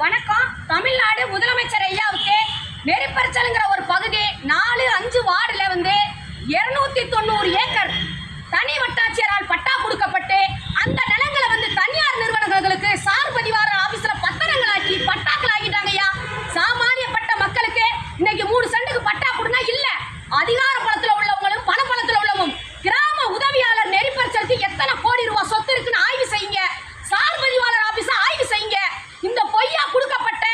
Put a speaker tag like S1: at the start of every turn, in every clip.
S1: வணக்கம். தமிழ்நாடு முதலமைச்சர் ஐயாவுக்கு நெறிப்பரிசல்ங்கிற ஒரு பகுதி 4-5 வார்டுல 290 ஏக்கர் தனி வட்டாட்சியரால் பட்டா கொடுக்கப்பட்டு அந்த நிலங்களை தனியார் நிறுவனங்களுக்கு சார் பதிவார ஆபீஸ்ல பத்திரங்களாக்கி பட்டாக்கள் ஆகிட்டாங்க ஐயா. சாமானியப்பட்ட மக்களுக்கு இன்னைக்கு 3 சென்ட்டுக்கு பட்டா கொடுனா இல்ல. அதிகார பலத்துல உள்ளவங்களும் பணப்பலத்துல உள்ளவங்களும் கிராம உதவியாளர் நெறிப்பரிசலுக்கு எத்தனை கோடி ரூபாய் சொத்து இருக்குன்னு ஆய்வு செய்யுங்க. சார் பதிவாளர் ஆபீஸ ஆய்வு செய்யுங்க. இந்த பொய்யா கொடுக்கப்பட்ட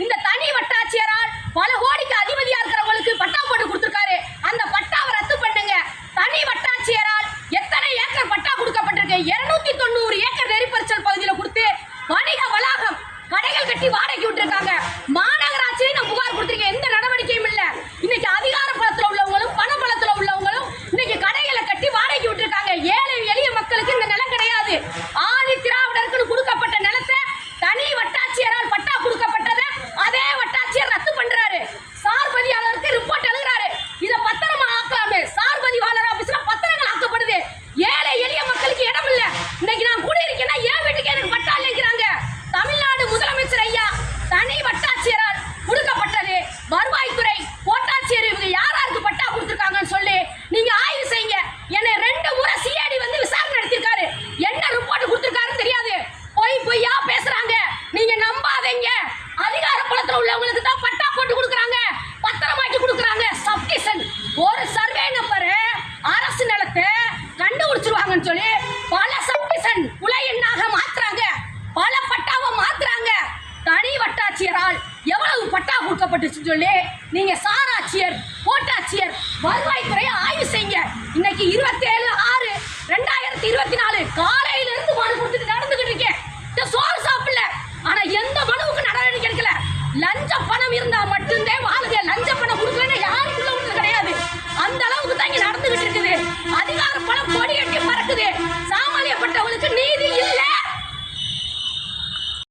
S1: இந்த தனி வட்டாட்சியரால் பல கோடிக்கு அதிபதியா இருக்கிறவங்களுக்கு பட்டா போட்டு கொடுத்திருக்காரு. அந்த பட்டாவை ரத்து பண்ணுங்க. தனி வட்டாட்சியரால் எத்தனை ஏக்கர் பட்டா கொடுக்கப்பட்டிருக்கு? 290 ஏக்கர் நெறிப்பரிசல் பகுதியில் கொடுத்து வணிக வளாகம் கடைகள் கட்டி வாடகைக்கு விட்டுருக்காங்க. மாநகராட்சியை நான் புகார் கொடுத்திருக்கேன். எந்த நடவடிக்கையும் இல்ல. இன்னைக்கு அதிகார பலத்துல உள்ளவங்களும் பண பலத்துல உள்ளவங்களும் இன்னைக்கு கடைகளை கட்டி வாடகைக்கு விட்டுருக்காங்க. ஏழை எளிய மக்களுக்கு இந்த நிலம் கிடையாது. ஆதி திராவிடருக்கு கொடுக்கப்பட்ட நிலத்தை தனி வட்டாட்சியரால் பட்டா கொடுக்கப்பட்டதை அதே வட்டாட்சியர் ரத்து பண்றாரு. சார் பதிவாளருக்கு ரிப்போர்ட் எழுதுறாரு. இதை பத்திரமா ஆக்கலாமே. சார் பதிவாளர் ஆபீஸ்ல பத்திரங்கள் ஆக்கப்படுது. ஏழை எளிய மக்களுக்கு இடம் இல்ல. இன்னைக்கு நான் கூட இருக்கேன்னா என் வீட்டுக்கு எனக்கு பட்டா இல்லைங்கிறாங்க. தமிழ்நாடு முதலமைச்சர் ஐயா தனி வட்டாட்சியரால் கொடுக்கப்பட்டது வருவாய்த்துறை கோட்டாட்சியர் இவங்க யாராருக்கு பட்டா கொடுத்திருக்காங்கன்னு சொல்லி நீங்க ஆய்வு செய்யுங்க. என்னை 2 முறை சிஐடி விசாரணை நடத்திருக்காரு. என்ன ரிப்போர்ட் கொடுத்திருக்காருன்னு தெரியாது. பொய்யா பேசுறாங்க. நீங்க நம்பாதீங்க. அதிகார பலத்துல உள்ளவங்களுக்கு தான் பட்டா போட்டு கொடுக்குறாங்க, பத்திரமாக்கி கொடுக்குறாங்க. சப்டிஷன் ஒரு சர்வே நம்பர் அரசு நிலத்தை கண்டுபிடிச்சிருவாங்கன்னு சொல்லி பல சப்டிஷன் உலை எண்ணாக மாத்துறாங்க, பல பட்டாவை மாத்துறாங்க. தனி வட்டாட்சியரால் எவ்வளவு பட்டா கொடுக்கப்பட்டுச்சுன்னு சொல்லி நீங்க சாராட்சியர் கோட்டாட்சியர் வருவாய்த்துறை ஆய்வு செய்யுங்க. இன்னைக்கு 27/6/2024 காலையில இருந்து மனு கொடுத்துட்டு நடந்துகிட்டு இருக்கேன். சோறு சாப்பிடல. ஆனா எந்த மனுவுக்கு நடவடிக்கை எடுக்கல. லஞ்ச பணம் இருந்தா மட்டும்தான் வாழுது.